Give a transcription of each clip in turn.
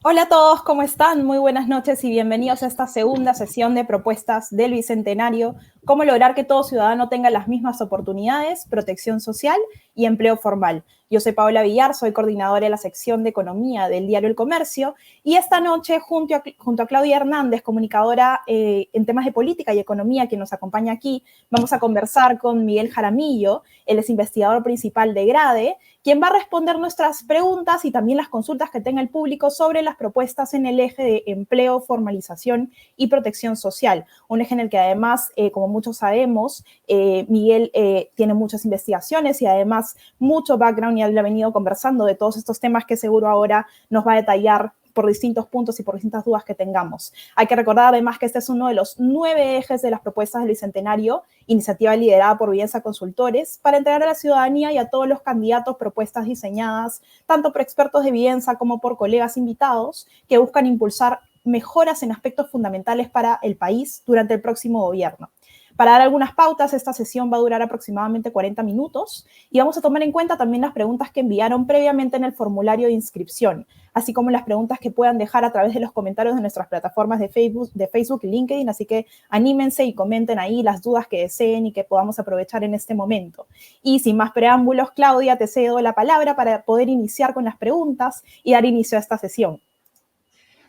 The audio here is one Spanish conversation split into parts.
Hola a todos, ¿cómo están? Muy buenas noches y bienvenidos a esta segunda sesión de propuestas del Bicentenario, cómo lograr que todo ciudadano tenga las mismas oportunidades, protección social y empleo formal. Yo soy Paola Villar, soy coordinadora de la sección de Economía del diario El Comercio y esta noche junto a Claudia Hernández, comunicadora en temas de política y economía que nos acompaña aquí, vamos a conversar con Miguel Jaramillo, él es investigador principal de GRADE, quien va a responder nuestras preguntas y también las consultas que tenga el público sobre las propuestas en el eje de empleo, formalización y protección social. Un eje en el que además, como muchos sabemos, Miguel tiene muchas investigaciones y además mucho background y él ha venido conversando de todos estos temas que seguro ahora nos va a detallar por distintos puntos y por distintas dudas que tengamos. Hay que recordar además que este es uno de los 9 ejes de las propuestas del Bicentenario, iniciativa liderada por Vivenza Consultores, para entregar a la ciudadanía y a todos los candidatos propuestas diseñadas, tanto por expertos de Vivenza como por colegas invitados, que buscan impulsar mejoras en aspectos fundamentales para el país durante el próximo gobierno. Para dar algunas pautas, esta sesión va a durar aproximadamente 40 minutos y vamos a tomar en cuenta también las preguntas que enviaron previamente en el formulario de inscripción, así como las preguntas que puedan dejar a través de los comentarios de nuestras plataformas de Facebook y LinkedIn, así que anímense y comenten ahí las dudas que deseen y que podamos aprovechar en este momento. Y sin más preámbulos, Claudia, te cedo la palabra para poder iniciar con las preguntas y dar inicio a esta sesión.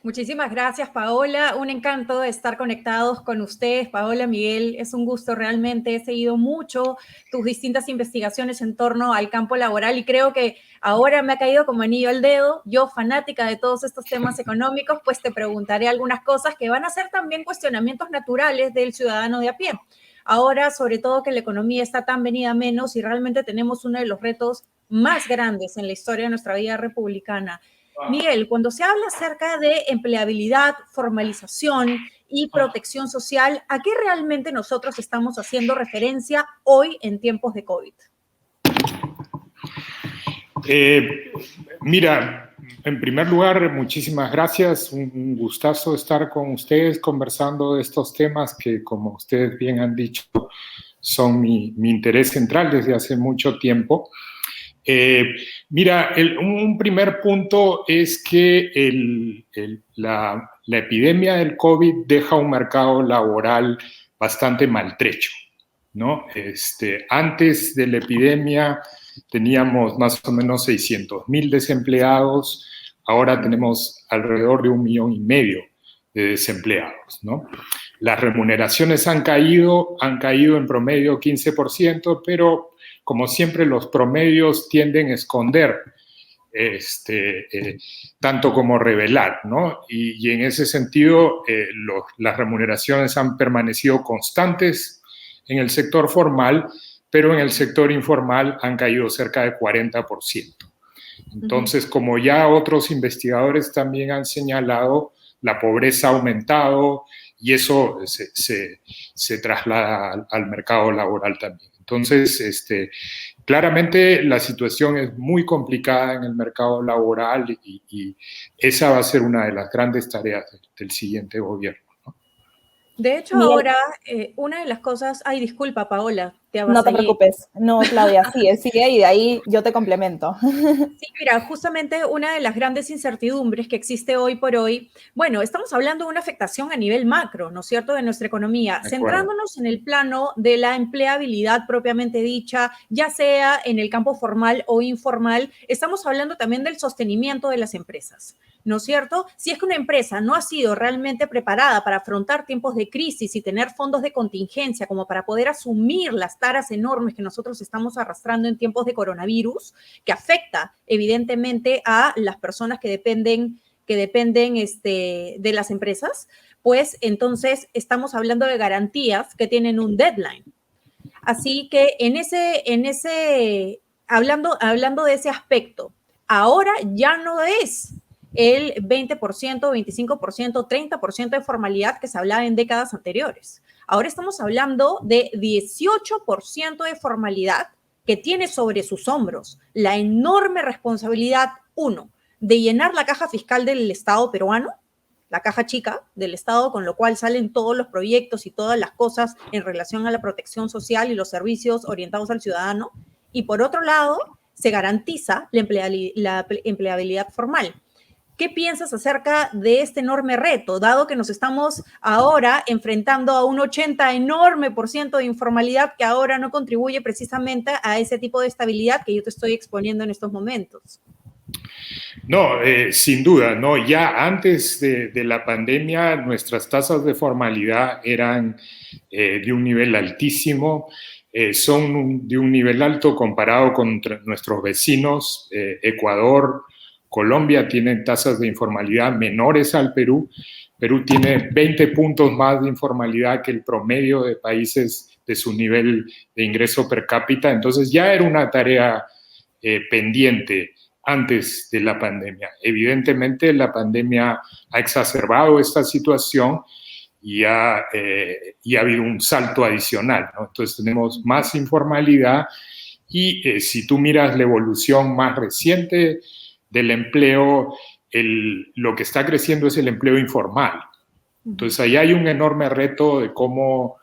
Muchísimas gracias, Paola. Un encanto estar conectados con ustedes. Paola, Miguel, es un gusto realmente. He seguido mucho tus distintas investigaciones en torno al campo laboral y creo que ahora me ha caído como anillo al dedo. Yo, fanática de todos estos temas económicos, pues te preguntaré algunas cosas que van a ser también cuestionamientos naturales del ciudadano de a pie. Ahora, sobre todo que la economía está tan venida a menos y realmente tenemos uno de los retos más grandes en la historia de nuestra vida republicana. Miguel, cuando se habla acerca de empleabilidad, formalización y protección social, ¿a qué realmente nosotros estamos haciendo referencia hoy en tiempos de COVID? Mira, en primer lugar, muchísimas gracias. Un gustazo estar con ustedes conversando de estos temas que, como ustedes bien han dicho, son mi interés central desde hace mucho tiempo. Mira, un primer punto es que la epidemia del COVID deja un mercado laboral bastante maltrecho, ¿no? Antes de la epidemia teníamos más o menos 600,000 desempleados, ahora tenemos alrededor de 1,5 millones de desempleados, ¿no? Las remuneraciones han caído en promedio 15%, pero como siempre los promedios tienden a esconder tanto como revelar, ¿no? Y en ese sentido las remuneraciones han permanecido constantes en el sector formal, pero en el sector informal han caído cerca de 40%. Entonces, como ya otros investigadores también han señalado, la pobreza ha aumentado y eso se traslada al mercado laboral también. Entonces, claramente la situación es muy complicada en el mercado laboral y esa va a ser una de las grandes tareas del siguiente gobierno, ¿no? De hecho, Miguel, ahora, una de las cosas... Ay, disculpa, Paola, te no te avasallé. preocupes. No, Claudia, sigue y de ahí yo te complemento. Sí, mira, justamente una de las grandes incertidumbres que existe hoy por hoy, bueno, estamos hablando de una afectación a nivel macro, ¿no es cierto?, de nuestra economía, centrándonos en el plano de la empleabilidad propiamente dicha, ya sea en el campo formal o informal, estamos hablando también del sostenimiento de las empresas, ¿no es cierto? Si es que una empresa no ha sido realmente preparada para afrontar tiempos de crisis y tener fondos de contingencia como para poder asumir las taras enormes que nosotros estamos arrastrando en tiempos de coronavirus, que afecta evidentemente a las personas que dependen de las empresas, pues entonces estamos hablando de garantías que tienen un deadline. Así que hablando de ese aspecto, ahora ya no es el 20%, 25%, 30% de formalidad que se hablaba en décadas anteriores. Ahora estamos hablando de 18% de formalidad que tiene sobre sus hombros la enorme responsabilidad, uno, de llenar la caja fiscal del Estado peruano, la caja chica del Estado, con lo cual salen todos los proyectos y todas las cosas en relación a la protección social y los servicios orientados al ciudadano. Y por otro lado, se garantiza la empleabilidad formal. ¿Qué piensas acerca de este enorme reto, dado que nos estamos ahora enfrentando a un 80 enorme por ciento de informalidad que ahora no contribuye precisamente a ese tipo de estabilidad que yo te estoy exponiendo en estos momentos? No, sin duda, no. Ya antes de la pandemia, nuestras tasas de formalidad eran de un nivel altísimo, son de un nivel alto comparado con nuestros vecinos. Ecuador, Colombia tienen tasas de informalidad menores al Perú. Perú tiene 20 puntos más de informalidad que el promedio de países de su nivel de ingreso per cápita. Entonces ya era una tarea pendiente antes de la pandemia. Evidentemente, la pandemia ha exacerbado esta situación y ha habido un salto adicional, ¿no? Entonces, tenemos más informalidad y si tú miras la evolución más reciente del empleo, lo que está creciendo es el empleo informal. Entonces, ahí hay un enorme reto de cómo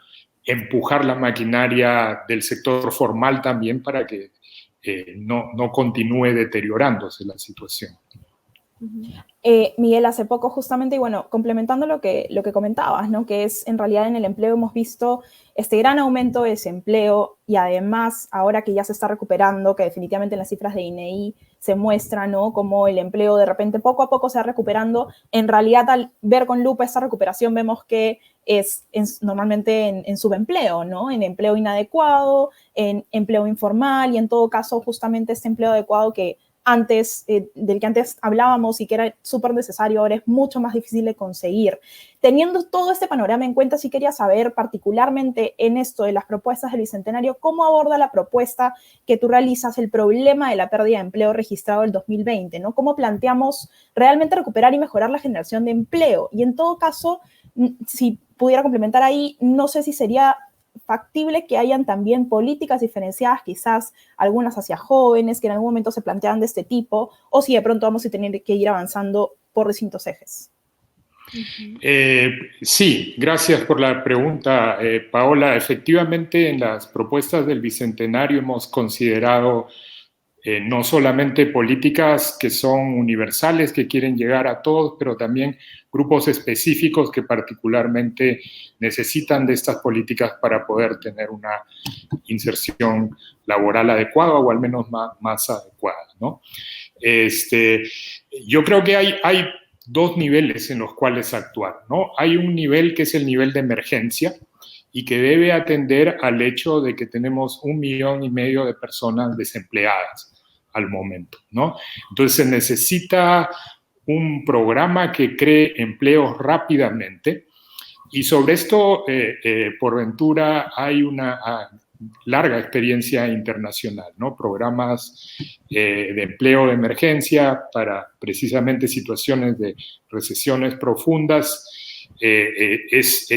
empujar la maquinaria del sector formal también para que no continúe deteriorándose la situación. Miguel, hace poco justamente, y bueno, complementando lo que comentabas, ¿no? Que es en realidad en el empleo hemos visto este gran aumento de desempleo y además ahora que ya se está recuperando, que definitivamente en las cifras de INEI se muestra, ¿no? Como el empleo de repente poco a poco se va recuperando. En realidad, al ver con lupa esta recuperación, vemos que es normalmente en subempleo, ¿no? En empleo inadecuado, en empleo informal y en todo caso justamente este empleo adecuado que antes, del que antes hablábamos y que era súper necesario, ahora es mucho más difícil de conseguir. Teniendo todo este panorama en cuenta, sí quería saber particularmente en esto de las propuestas del Bicentenario, ¿cómo aborda la propuesta que tú realizas el problema de la pérdida de empleo registrado del 2020, ¿no? ¿Cómo planteamos realmente recuperar y mejorar la generación de empleo? Y en todo caso, si pudiera complementar ahí, no sé si sería factible que hayan también políticas diferenciadas, quizás algunas hacia jóvenes que en algún momento se plantean de este tipo, o si de pronto vamos a tener que ir avanzando por distintos ejes. Sí, gracias por la pregunta, Paola. Efectivamente, en las propuestas del Bicentenario hemos considerado no solamente políticas que son universales, que quieren llegar a todos, pero también grupos específicos que particularmente necesitan de estas políticas para poder tener una inserción laboral adecuada o al menos más adecuada, ¿no? Yo creo que hay dos niveles en los cuales actuar, ¿no? Hay un nivel que es el nivel de emergencia y que debe atender al hecho de que tenemos 1,5 millones de personas desempleadas al momento, ¿no? Entonces se necesita un programa que cree empleos rápidamente y sobre esto, por ventura, hay una larga experiencia internacional, ¿no? Programas de empleo de emergencia para precisamente situaciones de recesiones profundas, es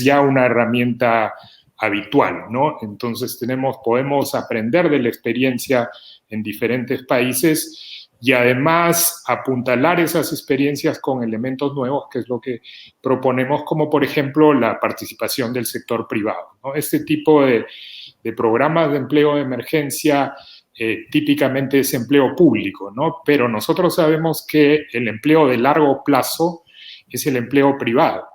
ya una herramienta habitual, ¿no? Entonces podemos aprender de la experiencia en diferentes países y además apuntalar esas experiencias con elementos nuevos, que es lo que proponemos, como por ejemplo la participación del sector privado, ¿no? Este tipo de programas de empleo de emergencia típicamente es empleo público, ¿no? Pero nosotros sabemos que el empleo de largo plazo es el empleo privado.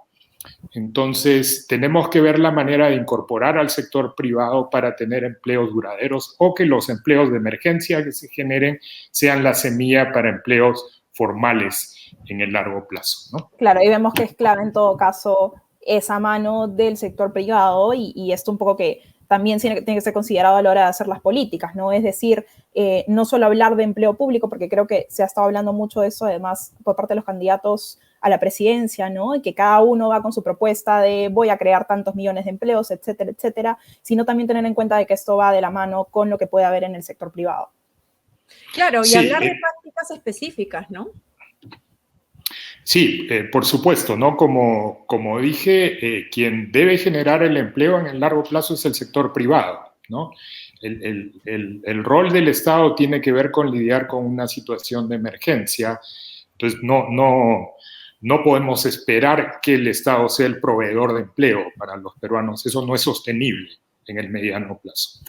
Entonces, tenemos que ver la manera de incorporar al sector privado para tener empleos duraderos o que los empleos de emergencia que se generen sean la semilla para empleos formales en el largo plazo, ¿no? Claro, y vemos que es clave en todo caso esa mano del sector privado y esto un poco que también tiene que ser considerado a la hora de hacer las políticas, ¿no? Es decir, no solo hablar de empleo público, porque creo que se ha estado hablando mucho de eso, además, por parte de los candidatos a la presidencia, ¿no? Y que cada uno va con su propuesta de voy a crear tantos millones de empleos, etcétera, etcétera, sino también tener en cuenta de que esto va de la mano con lo que puede haber en el sector privado. Claro, y hablar de prácticas específicas, ¿no? Sí, por supuesto, ¿no? Como dije, quien debe generar el empleo en el largo plazo es el sector privado, ¿no? El rol del Estado tiene que ver con lidiar con una situación de emergencia. Entonces, no podemos esperar que el Estado sea el proveedor de empleo para los peruanos. Eso no es sostenible en el mediano plazo.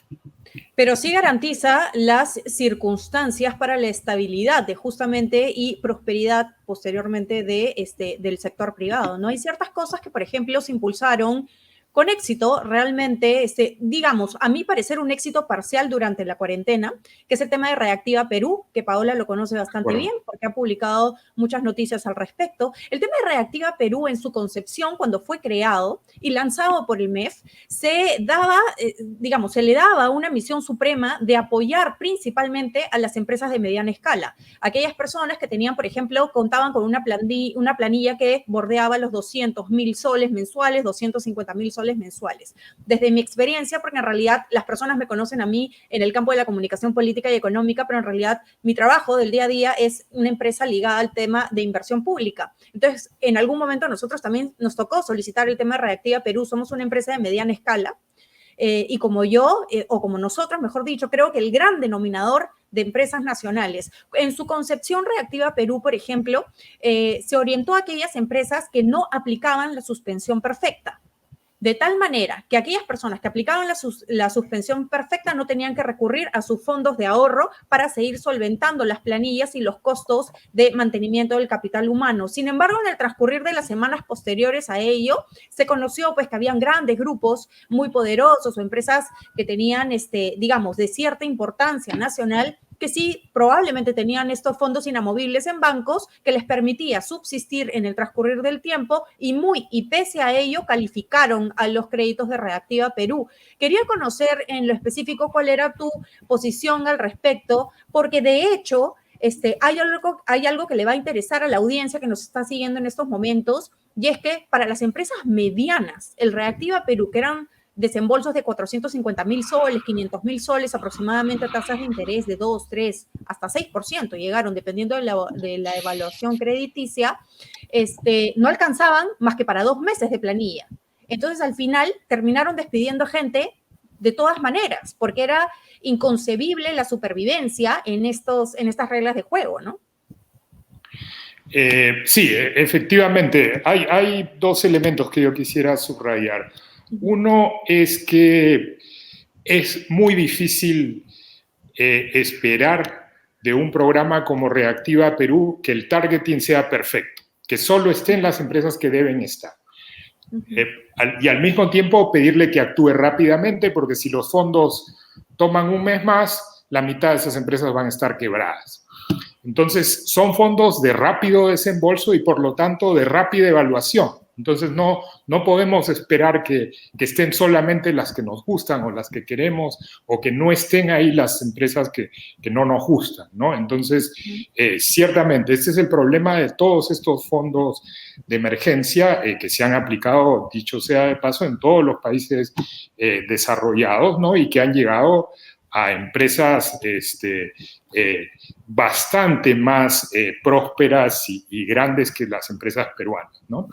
pero sí garantiza las circunstancias para la estabilidad de justamente y prosperidad posteriormente del sector privado, ¿no? Hay ciertas cosas que, por ejemplo, se impulsaron con éxito, realmente, digamos, a mi parecer, un éxito parcial durante la cuarentena, que es el tema de Reactiva Perú, que Paola lo conoce bastante bien, porque ha publicado muchas noticias al respecto. El tema de Reactiva Perú, en su concepción, cuando fue creado y lanzado por el MEF, se daba, digamos, se le daba una misión suprema de apoyar principalmente a las empresas de mediana escala. Aquellas personas que tenían, por ejemplo, contaban con una planilla que bordeaba los 200.000 soles mensuales, 250.000 soles mensuales. Desde mi experiencia, porque en realidad las personas me conocen a mí en el campo de la comunicación política y económica, pero en realidad mi trabajo del día a día es una empresa ligada al tema de inversión pública. Entonces, en algún momento nosotros también nos tocó solicitar el tema de Reactiva Perú. Somos una empresa de mediana escala y como yo, o como nosotros, mejor dicho, creo que el gran denominador de empresas nacionales. En su concepción Reactiva Perú, por ejemplo, se orientó a aquellas empresas que no aplicaban la suspensión perfecta. De tal manera que aquellas personas que aplicaban la suspensión perfecta no tenían que recurrir a sus fondos de ahorro para seguir solventando las planillas y los costos de mantenimiento del capital humano. Sin embargo, en el transcurrir de las semanas posteriores a ello, se conoció pues que habían grandes grupos muy poderosos o empresas que tenían, digamos, de cierta importancia nacional, que sí probablemente tenían estos fondos inamovibles en bancos que les permitía subsistir en el transcurrir del tiempo y pese a ello calificaron a los créditos de Reactiva Perú. Quería conocer en lo específico cuál era tu posición al respecto, porque de hecho hay algo que le va a interesar a la audiencia que nos está siguiendo en estos momentos, y es que para las empresas medianas, el Reactiva Perú, que eran desembolsos de 450.000 soles, 500.000 soles aproximadamente, a tasas de interés de 2, 3, hasta 6% llegaron, dependiendo de la evaluación crediticia, no alcanzaban más que para 2 meses de planilla. Entonces, al final, terminaron despidiendo gente de todas maneras, porque era inconcebible la supervivencia en estas reglas de juego, ¿no? Sí, efectivamente. Hay dos elementos que yo quisiera subrayar. Uno es que es muy difícil esperar de un programa como Reactiva Perú que el targeting sea perfecto, que solo estén las empresas que deben estar. Y al mismo tiempo pedirle que actúe rápidamente, porque si los fondos toman un mes más, la mitad de esas empresas van a estar quebradas. Entonces, son fondos de rápido desembolso y, por lo tanto, de rápida evaluación. Entonces, no podemos esperar que estén solamente las que nos gustan o las que queremos, o que no estén ahí las empresas que no nos gustan, ¿no? Entonces, ciertamente, este es el problema de todos estos fondos de emergencia que se han aplicado, dicho sea de paso, en todos los países desarrollados, ¿no? Y que han llegado a empresas bastante más prósperas y grandes que las empresas peruanas, ¿no?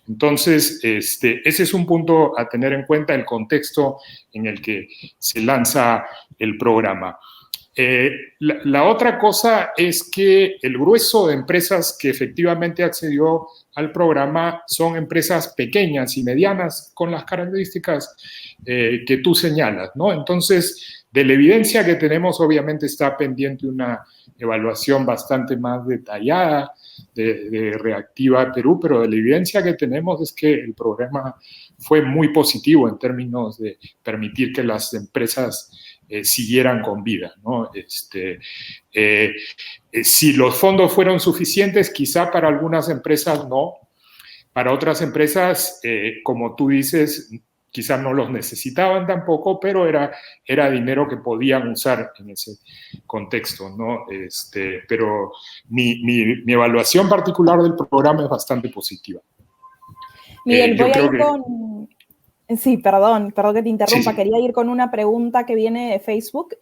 Entonces, ese es un punto a tener en cuenta, el contexto en el que se lanza el programa. La otra cosa es que el grueso de empresas que efectivamente accedió al programa son empresas pequeñas y medianas con las características que tú señalas, ¿no? Entonces, de la evidencia que tenemos, obviamente está pendiente una evaluación bastante más detallada de Reactiva Perú, pero de la evidencia que tenemos es que el programa fue muy positivo en términos de permitir que las empresas siguieran con vida, ¿no? Si los fondos fueron suficientes, quizá para algunas empresas no, para otras empresas, como tú dices, quizás no los necesitaban tampoco, pero era dinero que podían usar en ese contexto, ¿no? Pero mi evaluación particular del programa es bastante positiva. Miguel, voy a ir con... Sí, perdón que te interrumpa. Sí. Quería ir con una pregunta que viene de Facebook.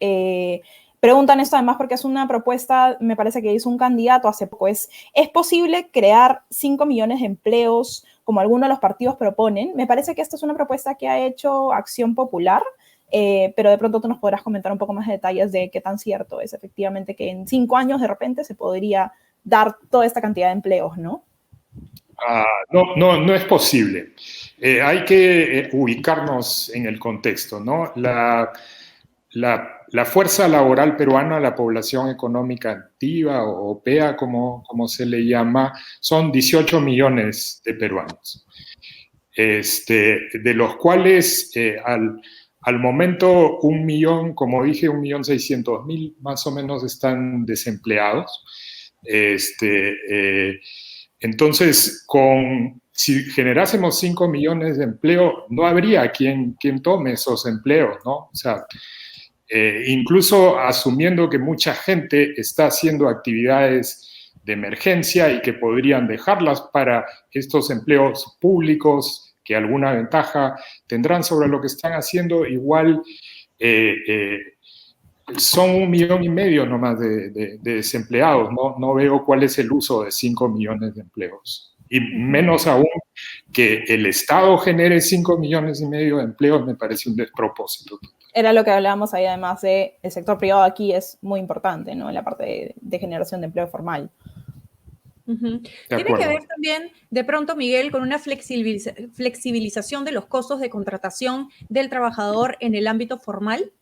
Preguntan esto además porque es una propuesta, me parece que hizo un candidato hace poco. ¿Es posible crear 5 millones de empleos como algunos de los partidos proponen? Me parece que esta es una propuesta que ha hecho Acción Popular, pero de pronto tú nos podrás comentar un poco más de detalles de qué tan cierto es efectivamente que en 5 años de repente se podría dar toda esta cantidad de empleos, ¿no? No es posible. Hay que ubicarnos en el contexto, ¿no? La la fuerza laboral peruana, la población económica activa o PEA, como se le llama, son 18 millones de peruanos, de los cuales al momento 1 millón, como dije, 1.600.000 más o menos están desempleados. Entonces, si generásemos 5 millones de empleo, no habría quien tome esos empleos, ¿no? O sea, incluso asumiendo que mucha gente está haciendo actividades de emergencia y que podrían dejarlas para estos empleos públicos, que alguna ventaja tendrán sobre lo que están haciendo, igual son 1,5 millones nomás de desempleados. No veo cuál es el uso de 5 millones de empleos. Y menos aún que el Estado genere 5,5 millones de empleos, me parece un despropósito. Era lo que hablábamos ahí, además de el sector privado aquí es muy importante, ¿no? En la parte de generación de empleo formal. Tiene que ver también, de pronto, Miguel, con una flexibilización de los costos de contratación del trabajador en el ámbito formal.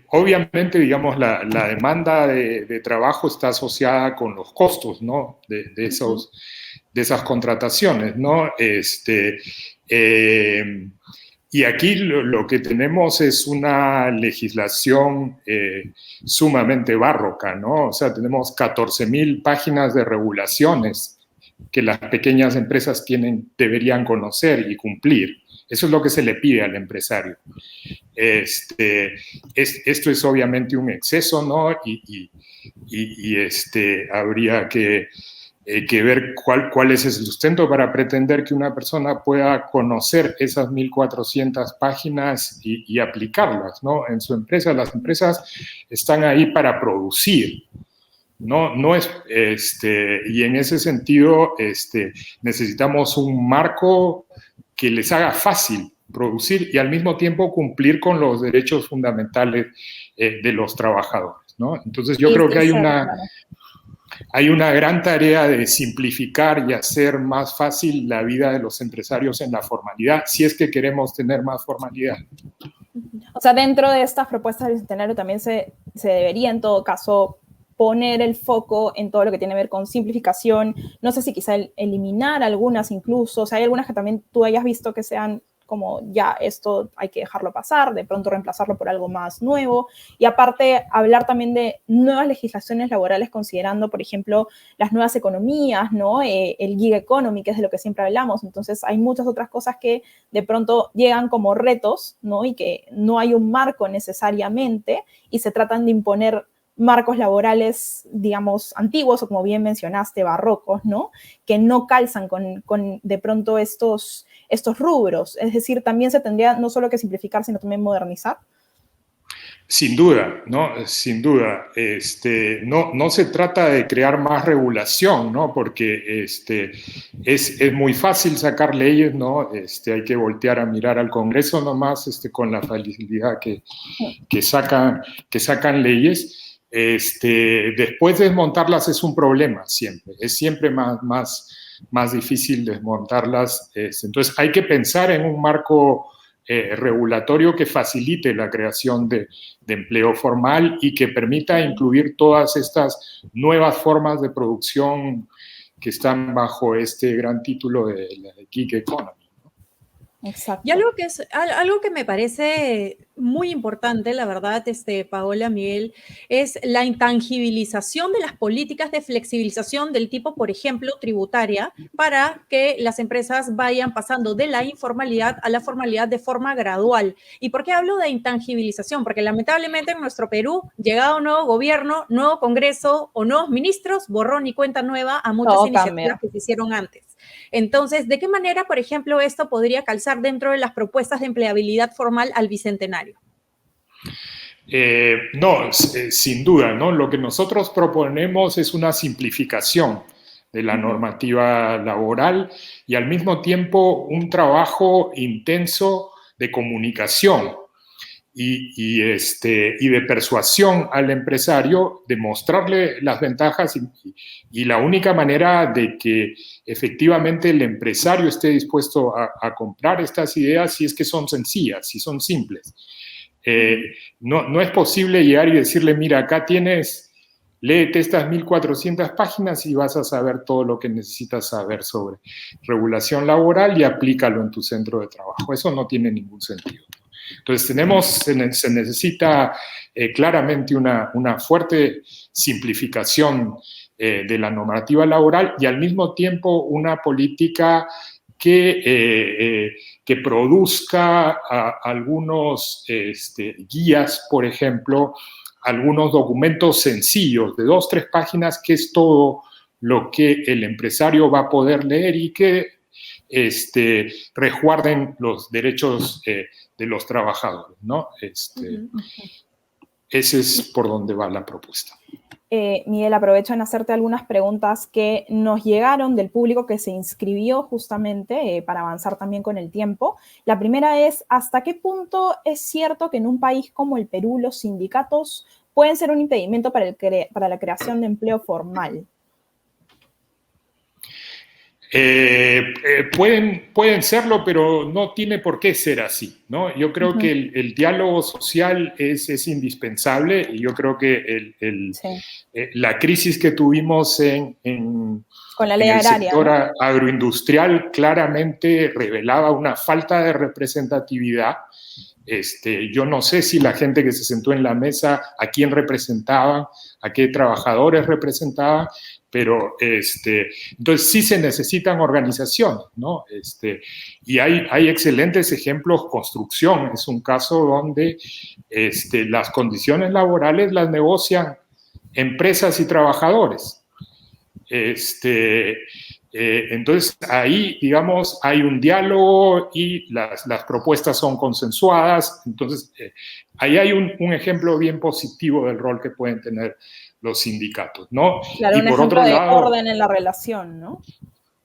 Obviamente, digamos, la demanda de trabajo está asociada con los costos, ¿no? de esas contrataciones, ¿no? Y aquí lo que tenemos es una legislación sumamente barroca, ¿no? O sea, tenemos 14,000 páginas de regulaciones que las pequeñas empresas deberían conocer y cumplir. Eso es lo que se le pide al empresario. Esto es obviamente un exceso, ¿no? Y habría que ver cuál es el sustento para pretender que una persona pueda conocer esas 1,400 páginas y aplicarlas, ¿no? En su empresa. Las empresas están ahí para producir, no es, y en ese sentido necesitamos un marco que les haga fácil producir y al mismo tiempo cumplir con los derechos fundamentales de los trabajadores, ¿no? Entonces yo creo que hay una gran tarea de simplificar y hacer más fácil la vida de los empresarios en la formalidad, si es que queremos tener más formalidad. O sea, dentro de estas propuestas del Bicentenario también se debería, en todo caso, poner el foco en todo lo que tiene que ver con simplificación. No sé si quizá eliminar algunas incluso. O sea, hay algunas que también tú hayas visto que sean como ya esto hay que dejarlo pasar, de pronto reemplazarlo por algo más nuevo. Y aparte, hablar también de nuevas legislaciones laborales considerando, por ejemplo, las nuevas economías, ¿no? El gig economy, que es de lo que siempre hablamos. Entonces, hay muchas otras cosas que de pronto llegan como retos, ¿no? Y que no hay un marco necesariamente y se tratan de imponer marcos laborales, digamos, antiguos o como bien mencionaste, barrocos, ¿no? Que no calzan con de pronto estos rubros. Es decir, también se tendría no solo que simplificar, sino también modernizar. Sin duda, ¿no? Sin duda. No se trata de crear más regulación, ¿no? Porque es muy fácil sacar leyes, ¿no? Hay que voltear a mirar al Congreso nomás con la facilidad que sacan leyes. Después desmontarlas es un problema siempre. Es siempre más difícil desmontarlas. Entonces hay que pensar en un marco regulatorio que facilite la creación de empleo formal y que permita incluir todas estas nuevas formas de producción que están bajo este gran título de la gig economy. Exacto. Y algo que me parece muy importante, la verdad, Paola, Miguel, es la intangibilización de las políticas de flexibilización del tipo, por ejemplo, tributaria, para que las empresas vayan pasando de la informalidad a la formalidad de forma gradual. ¿Y por qué hablo de intangibilización? Porque lamentablemente en nuestro Perú, llegado un nuevo gobierno, nuevo Congreso o nuevos ministros, borrón y cuenta nueva a muchas iniciativas que se hicieron antes. Entonces, ¿de qué manera, por ejemplo, esto podría calzar dentro de las propuestas de empleabilidad formal al Bicentenario? Sin duda, ¿no? Lo que nosotros proponemos es una simplificación de la normativa laboral y al mismo tiempo un trabajo intenso de comunicación y de persuasión al empresario, de mostrarle las ventajas y la única manera de que efectivamente el empresario esté dispuesto a comprar estas ideas si es que son sencillas, si son simples. No es posible llegar y decirle, mira, acá tienes, léete estas 1.400 páginas y vas a saber todo lo que necesitas saber sobre regulación laboral y aplícalo en tu centro de trabajo. Eso no tiene ningún sentido. Entonces, se necesita claramente una fuerte simplificación de la normativa laboral y al mismo tiempo una política que produzca algunos guías, por ejemplo, algunos documentos sencillos de 2 o 3 páginas, que es todo lo que el empresario va a poder leer y que resguarden los derechos de los trabajadores, ¿no? Ese es por donde va la propuesta. Miguel, aprovecho en hacerte algunas preguntas que nos llegaron del público que se inscribió justamente para avanzar también con el tiempo. La primera es, ¿hasta qué punto es cierto que en un país como el Perú los sindicatos pueden ser un impedimento para la creación de empleo formal? Pueden serlo, pero no tiene por qué ser así, ¿no? Yo creo que el diálogo social es indispensable y yo creo que la crisis que tuvimos con la ley agraria, el sector agroindustrial claramente revelaba una falta de representatividad. Yo no sé si la gente que se sentó en la mesa, a quién representaban, a qué trabajadores representaban, pero entonces sí se necesitan organizaciones, ¿no? Y hay excelentes ejemplos. Construcción es un caso donde las condiciones laborales las negocian empresas y trabajadores. Entonces ahí, digamos, hay un diálogo y las propuestas son consensuadas. Entonces ahí hay un ejemplo bien positivo del rol que pueden tener los sindicatos, ¿no? Claro, y un por ejemplo otro de lado, orden en la relación, ¿no?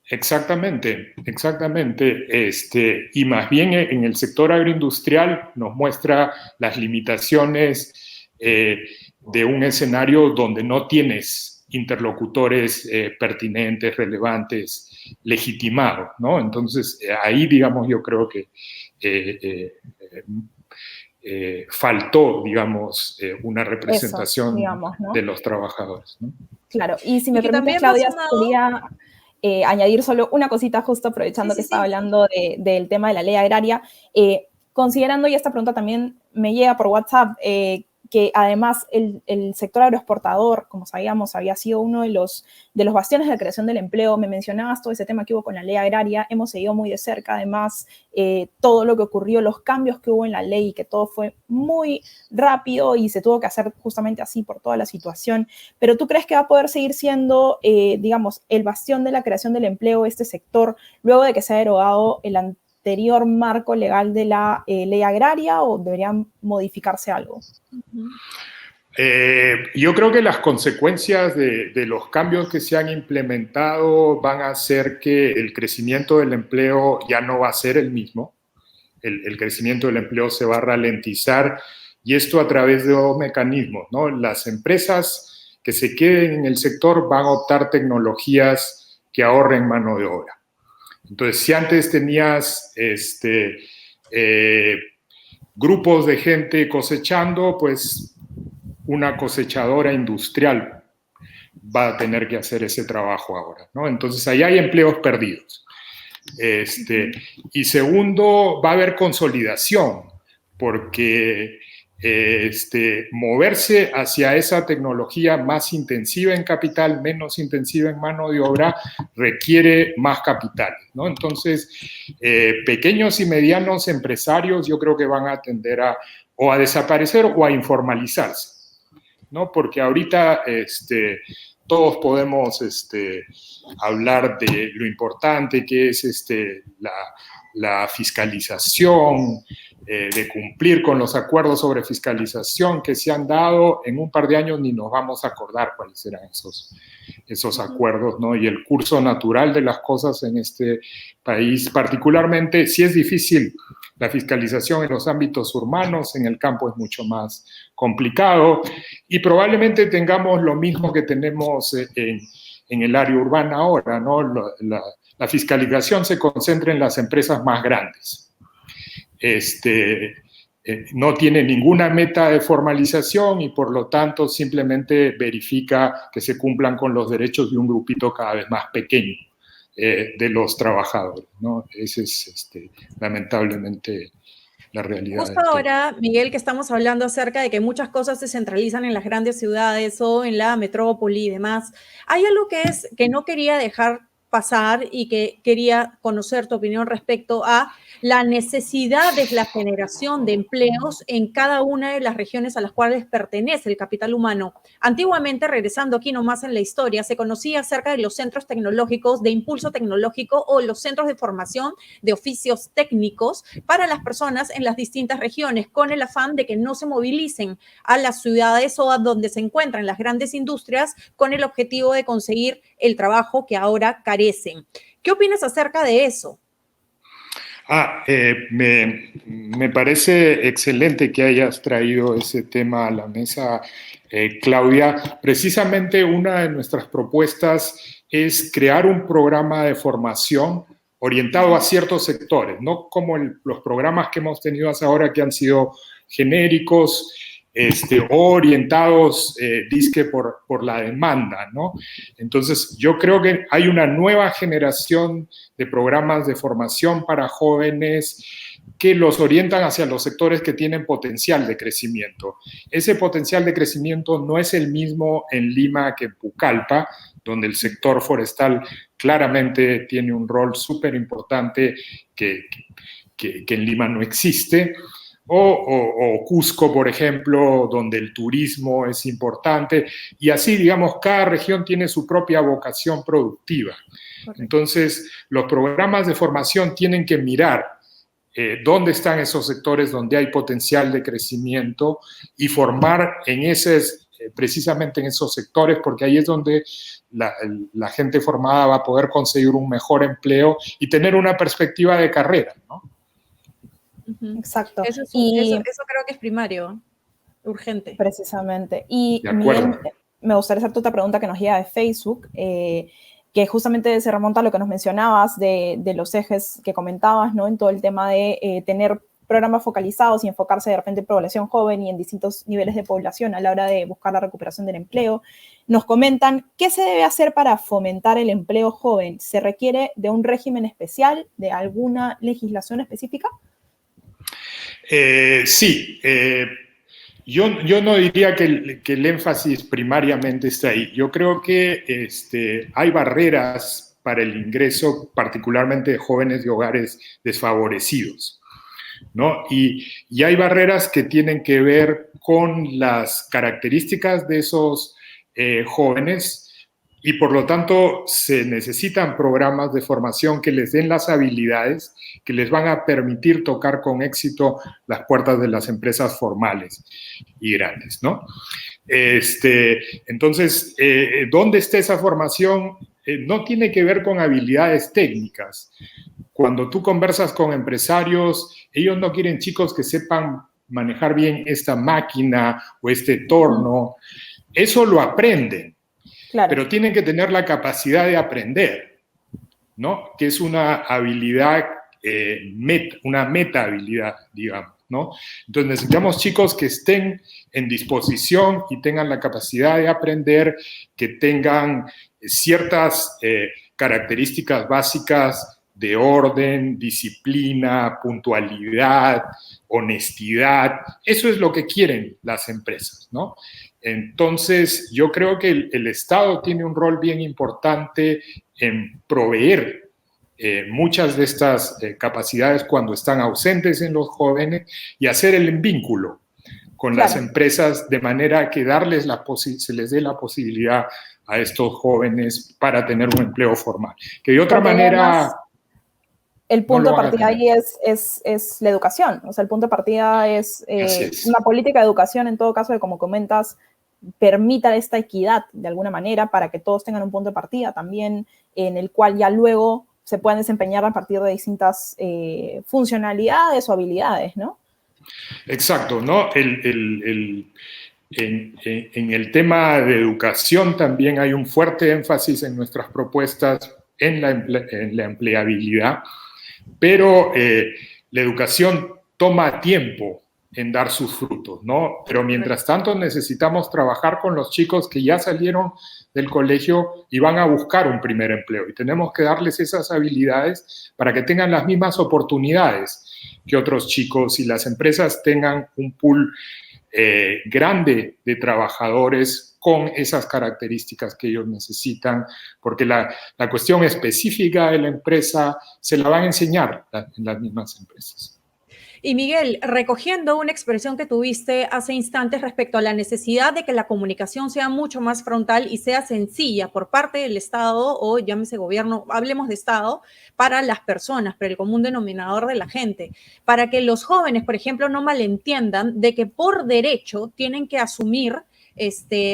Exactamente. Y más bien en el sector agroindustrial nos muestra las limitaciones de un escenario donde no tienes interlocutores pertinentes, relevantes, legitimados, ¿no? Entonces, ahí, digamos, yo creo que faltó, digamos, una representación digamos, ¿no? de los trabajadores, ¿no? Claro, y si me permites, Claudia, quería añadir solo una cosita, justo aprovechando que estaba hablando del tema de la ley agraria, considerando, y esta pregunta también me llega por WhatsApp, que además el sector agroexportador, como sabíamos, había sido uno de los bastiones de la creación del empleo. Me mencionabas todo ese tema que hubo con la ley agraria, hemos seguido muy de cerca, además, todo lo que ocurrió, los cambios que hubo en la ley, que todo fue muy rápido y se tuvo que hacer justamente así por toda la situación. Pero ¿tú crees que va a poder seguir siendo, digamos, el bastión de la creación del empleo este sector, luego de que se ha derogado el anterior marco legal de la ley agraria, o deberían modificarse algo? Yo creo que las consecuencias de los cambios que se han implementado van a hacer que el crecimiento del empleo ya no va a ser el mismo. El crecimiento del empleo se va a ralentizar, y esto a través de 2 mecanismos, ¿no? Las empresas que se queden en el sector van a optar tecnologías que ahorren mano de obra. Entonces, si antes tenías grupos de gente cosechando, pues una cosechadora industrial va a tener que hacer ese trabajo ahora, ¿no? Entonces, ahí hay empleos perdidos. Y segundo, va a haber consolidación, porque moverse hacia esa tecnología más intensiva en capital, menos intensiva en mano de obra, requiere más capital, ¿no? Entonces, pequeños y medianos empresarios yo creo que van a tender o a desaparecer o a informalizarse, ¿no? Porque ahorita todos podemos hablar de lo importante que es la fiscalización, de cumplir con los acuerdos sobre fiscalización que se han dado, en un par de años ni nos vamos a acordar cuáles serán esos acuerdos, ¿no? Y el curso natural de las cosas en este país, particularmente, sí es difícil la fiscalización en los ámbitos urbanos, en el campo es mucho más complicado, y probablemente tengamos lo mismo que tenemos en el área urbana ahora, ¿no? La fiscalización se concentra en las empresas más grandes. No tiene ninguna meta de formalización y por lo tanto simplemente verifica que se cumplan con los derechos de un grupito cada vez más pequeño de los trabajadores, ¿no? Ese es lamentablemente la realidad. Justo ahora, Miguel, que estamos hablando acerca de que muchas cosas se centralizan en las grandes ciudades o en la metrópoli y demás, hay algo que no quería dejar pasar y que quería conocer tu opinión respecto a la necesidad de la generación de empleos en cada una de las regiones a las cuales pertenece el capital humano. Antiguamente, regresando aquí nomás en la historia, se conocía acerca de los centros tecnológicos de impulso tecnológico o los centros de formación de oficios técnicos para las personas en las distintas regiones, con el afán de que no se movilicen a las ciudades o a donde se encuentran las grandes industrias con el objetivo de conseguir el trabajo que ahora carecen. ¿Qué opinas acerca de eso? Me parece excelente que hayas traído ese tema a la mesa, Claudia. Precisamente una de nuestras propuestas es crear un programa de formación orientado a ciertos sectores, no como los programas que hemos tenido hasta ahora que han sido genéricos, o orientados, dizque por la demanda, ¿no? Entonces, yo creo que hay una nueva generación de programas de formación para jóvenes que los orientan hacia los sectores que tienen potencial de crecimiento. Ese potencial de crecimiento no es el mismo en Lima que en Pucallpa, donde el sector forestal claramente tiene un rol súper importante que en Lima no existe. O Cusco, por ejemplo, donde el turismo es importante, y así, digamos, cada región tiene su propia vocación productiva. Correcto. Entonces, los programas de formación tienen que mirar dónde están esos sectores donde hay potencial de crecimiento y formar precisamente en esos sectores, porque ahí es donde la gente formada va a poder conseguir un mejor empleo y tener una perspectiva de carrera, ¿no? Exacto. Eso creo que es primario, urgente. Precisamente. Y Miguel, me gustaría hacerte otra pregunta que nos llega de Facebook, que justamente se remonta a lo que nos mencionabas de los ejes que comentabas, ¿no? En todo el tema de tener programas focalizados y enfocarse de repente en población joven y en distintos niveles de población a la hora de buscar la recuperación del empleo. Nos comentan, ¿qué se debe hacer para fomentar el empleo joven? ¿Se requiere de un régimen especial, de alguna legislación específica? Sí, yo no diría que el énfasis primariamente está ahí. Yo creo que hay barreras para el ingreso, particularmente de jóvenes de hogares desfavorecidos, ¿no? Y hay barreras que tienen que ver con las características de esos jóvenes y por lo tanto se necesitan programas de formación que les den las habilidades que les van a permitir tocar con éxito las puertas de las empresas formales y grandes, ¿no? Entonces, ¿dónde está esa formación? No tiene que ver con habilidades técnicas. Cuando tú conversas con empresarios, ellos no quieren chicos que sepan manejar bien esta máquina o este torno. Eso lo aprenden. Claro. Pero tienen que tener la capacidad de aprender, ¿no? Que es una habilidad, una meta habilidad, digamos, ¿no? Entonces necesitamos chicos que estén en disposición y tengan la capacidad de aprender, que tengan ciertas características básicas de orden, disciplina, puntualidad, honestidad. Eso es lo que quieren las empresas, ¿no? Entonces, yo creo que el Estado tiene un rol bien importante en proveer muchas de estas capacidades cuando están ausentes en los jóvenes y hacer el vínculo con las empresas de manera que se les dé la posibilidad a estos jóvenes para tener un empleo formal. Que de otra manera... el punto de partida ahí es la educación. O sea, el punto de partida es una política de educación, en todo caso, que como comentas, permita esta equidad de alguna manera para que todos tengan un punto de partida también, en el cual ya luego se puedan desempeñar a partir de distintas funcionalidades o habilidades, ¿no? Exacto, ¿no? En el tema de educación también hay un fuerte énfasis en nuestras propuestas en la empleabilidad, pero la educación toma tiempo en dar sus frutos, ¿no? Pero mientras tanto necesitamos trabajar con los chicos que ya salieron del colegio y van a buscar un primer empleo, y tenemos que darles esas habilidades para que tengan las mismas oportunidades que otros chicos y las empresas tengan un pool grande de trabajadores con esas características que ellos necesitan, porque la cuestión específica de la empresa se la van a enseñar en las mismas empresas. Y Miguel, recogiendo una expresión que tuviste hace instantes respecto a la necesidad de que la comunicación sea mucho más frontal y sea sencilla por parte del Estado, o llámese gobierno, hablemos de Estado, para las personas, para el común denominador de la gente, para que los jóvenes, por ejemplo, no malentiendan de que por derecho tienen que asumir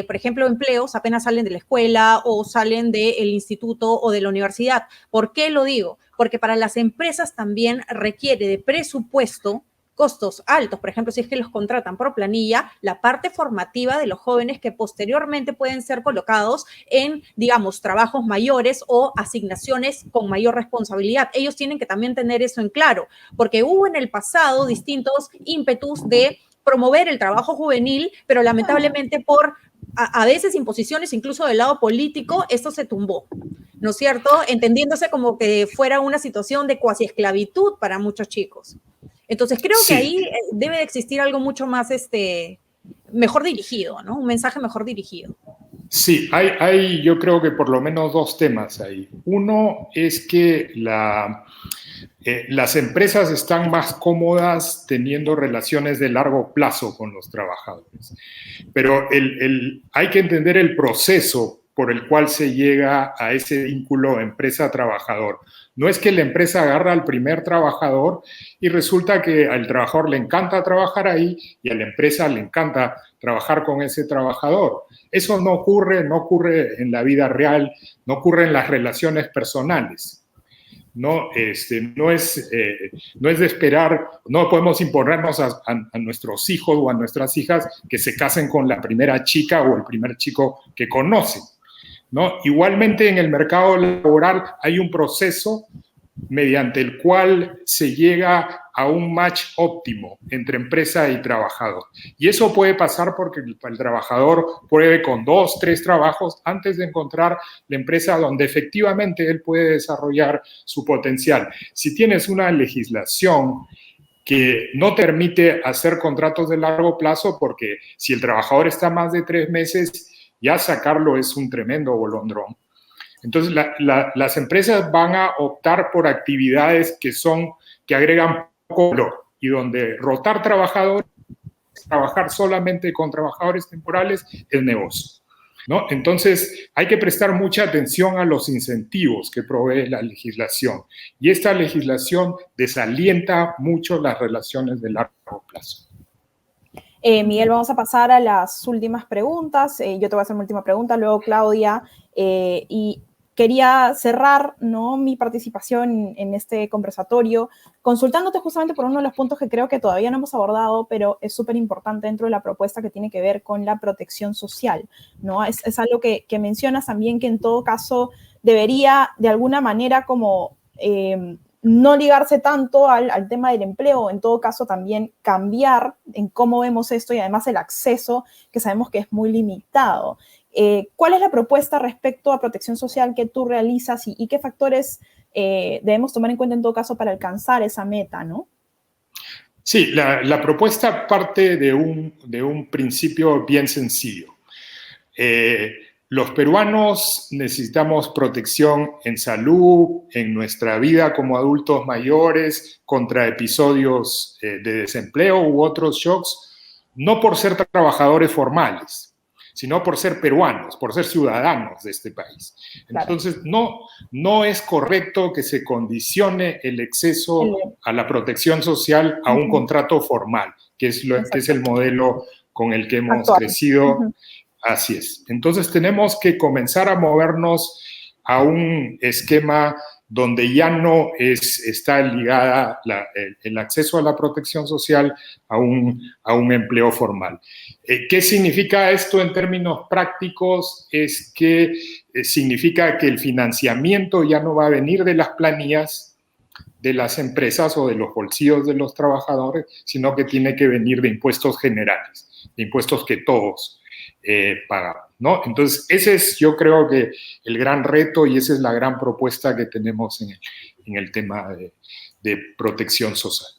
por ejemplo, empleos apenas salen de la escuela o salen del instituto o de la universidad. ¿Por qué lo digo? Porque para las empresas también requiere de presupuesto, costos altos, por ejemplo, si es que los contratan por planilla, la parte formativa de los jóvenes que posteriormente pueden ser colocados en, digamos, trabajos mayores o asignaciones con mayor responsabilidad. Ellos tienen que también tener eso en claro, porque hubo en el pasado distintos ímpetus de promover el trabajo juvenil, pero lamentablemente por a veces imposiciones incluso del lado político, esto se tumbó, ¿no es cierto? Entendiéndose como que fuera una situación de cuasi esclavitud para muchos chicos. Entonces creo que ahí debe de existir algo mucho más mejor dirigido, ¿no? Un mensaje mejor dirigido. Sí, hay yo creo que por lo menos dos temas ahí. Uno es que las empresas están más cómodas teniendo relaciones de largo plazo con los trabajadores, pero hay que entender el proceso por el cual se llega a ese vínculo empresa-trabajador. No es que la empresa agarra al primer trabajador y resulta que al trabajador le encanta trabajar ahí y a la empresa le encanta trabajar con ese trabajador. Eso no ocurre en la vida real, no ocurre en las relaciones personales. No es de esperar, no podemos imponernos a nuestros hijos o a nuestras hijas que se casen con la primera chica o el primer chico que conocen, ¿no? Igualmente en el mercado laboral hay un proceso mediante el cual se llega a un match óptimo entre empresa y trabajador. Y eso puede pasar porque el trabajador pruebe con 2, 3 trabajos antes de encontrar la empresa donde efectivamente él puede desarrollar su potencial. Si tienes una legislación que no te permite hacer contratos de largo plazo, porque si el trabajador está más de 3 meses, ya sacarlo es un tremendo bolondrón. Entonces, las empresas van a optar por actividades que agregan poco valor y donde rotar trabajadores, trabajar solamente con trabajadores temporales es negocio, ¿no? Entonces, hay que prestar mucha atención a los incentivos que provee la legislación. Y esta legislación desalienta mucho las relaciones de largo plazo. Miguel, vamos a pasar a las últimas preguntas. Yo te voy a hacer una última pregunta, luego Claudia. Y quería cerrar, ¿no?, mi participación en este conversatorio consultándote justamente por uno de los puntos que creo que todavía no hemos abordado, pero es súper importante dentro de la propuesta que tiene que ver con la protección social, ¿no? Es algo que mencionas también, que en todo caso debería de alguna manera como no ligarse tanto al tema del empleo, en todo caso también cambiar en cómo vemos esto y además el acceso, que sabemos que es muy limitado. ¿Cuál es la propuesta respecto a protección social que tú realizas y qué factores debemos tomar en cuenta en todo caso para alcanzar esa meta, ¿no? Sí, la propuesta parte de un principio bien sencillo. Los peruanos necesitamos protección en salud, en nuestra vida como adultos mayores, contra episodios de desempleo u otros shocks, no por ser trabajadores formales, sino por ser peruanos, por ser ciudadanos de este país. Entonces, no es correcto que se condicione el acceso a la protección social a un contrato formal, que es el modelo con el que hemos crecido. Así es. Entonces, tenemos que comenzar a movernos a un esquema donde ya no está ligada el acceso a la protección social a un empleo formal. ¿Qué significa esto en términos prácticos? Es que significa que el financiamiento ya no va a venir de las planillas de las empresas o de los bolsillos de los trabajadores, sino que tiene que venir de impuestos generales, de impuestos que todos pagamos, ¿no? Entonces, ese es, yo creo que el gran reto y esa es la gran propuesta que tenemos en el tema de protección social.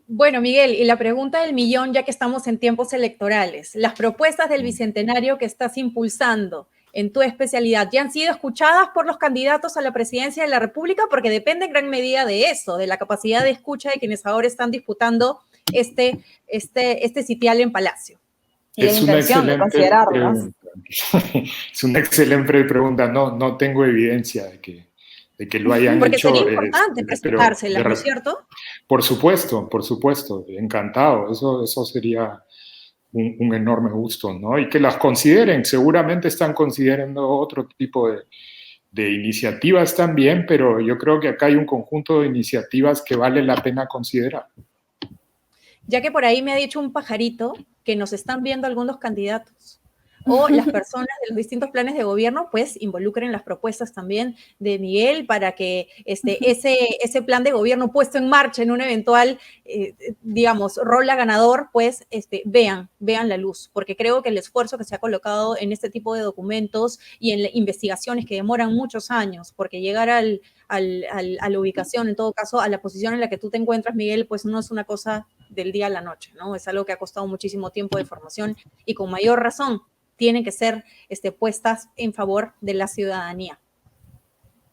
Bueno, Miguel, y la pregunta del millón, ya que estamos en tiempos electorales, las propuestas del Bicentenario que estás impulsando en tu especialidad, ¿ya han sido escuchadas por los candidatos a la presidencia de la República? Porque depende en gran medida de eso, de la capacidad de escucha de quienes ahora están disputando este sitial en Palacio. Y la intención de considerarlas. Es una excelente pregunta. No tengo evidencia de que lo hayan porque hecho. Porque sería importante presentárselas, ¿no es cierto? Por supuesto. Encantado. Eso sería un enorme gusto, ¿no? Y que las consideren. Seguramente están considerando otro tipo de iniciativas también, pero yo creo que acá hay un conjunto de iniciativas que vale la pena considerar. Ya que por ahí me ha dicho un pajarito que nos están viendo algunos candidatos o las personas de los distintos planes de gobierno, pues involucren las propuestas también de Miguel para que ese plan de gobierno puesto en marcha en un eventual, digamos, rola ganador, pues vean la luz, porque creo que el esfuerzo que se ha colocado en este tipo de documentos y en investigaciones que demoran muchos años, porque llegar a la ubicación, en todo caso, a la posición en la que tú te encuentras, Miguel, pues no es una cosa del día a la noche, ¿no? Es algo que ha costado muchísimo tiempo de formación y con mayor razón tienen que ser puestas en favor de la ciudadanía.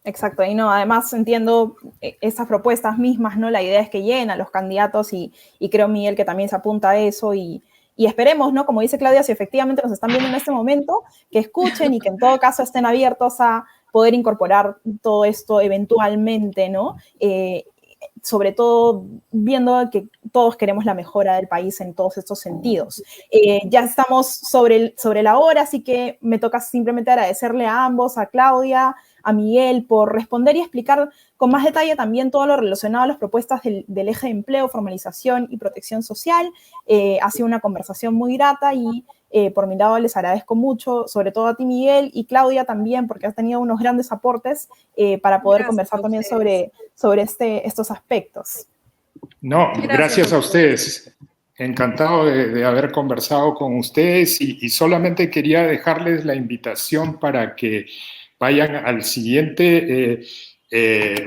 Exacto, y no, además entiendo esas propuestas mismas, ¿no? La idea es que lleguen a los candidatos y creo, Miguel, que también se apunta a eso y esperemos, ¿no? Como dice Claudia, si efectivamente nos están viendo en este momento, que escuchen y que en todo caso estén abiertos a poder incorporar todo esto eventualmente, ¿no? Sobre todo viendo que todos queremos la mejora del país en todos estos sentidos. Ya estamos sobre la hora, así que me toca simplemente agradecerle a ambos, a Claudia, a Miguel, por responder y explicar con más detalle también todo lo relacionado a las propuestas del eje de empleo, formalización y protección social. Ha sido una conversación muy grata y por mi lado les agradezco mucho, sobre todo a ti, Miguel, y Claudia también, porque has tenido unos grandes aportes para poder conversar también sobre estos aspectos. No, gracias a ustedes. Encantado de haber conversado con ustedes y solamente quería dejarles la invitación para que vayan al siguiente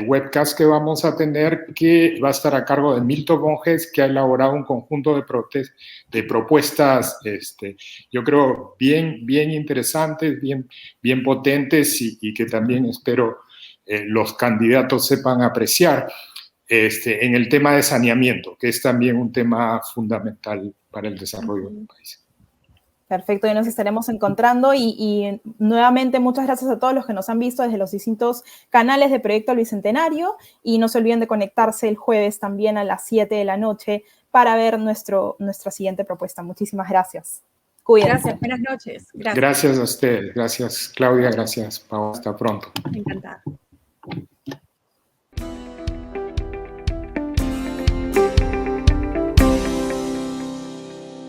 webcast que vamos a tener, que va a estar a cargo de Milton Monjes, que ha elaborado un conjunto de propuestas, yo creo, bien interesantes, bien potentes y que también espero los candidatos sepan apreciar en el tema de saneamiento, que es también un tema fundamental para el desarrollo del país. Perfecto, y nos estaremos encontrando y nuevamente muchas gracias a todos los que nos han visto desde los distintos canales de Proyecto Bicentenario y no se olviden de conectarse el jueves también a las 7 de la noche para ver nuestra siguiente propuesta. Muchísimas gracias. Cuídense. Gracias, buenas noches. Gracias a ustedes, gracias Claudia, gracias Pau, hasta pronto. Encantada.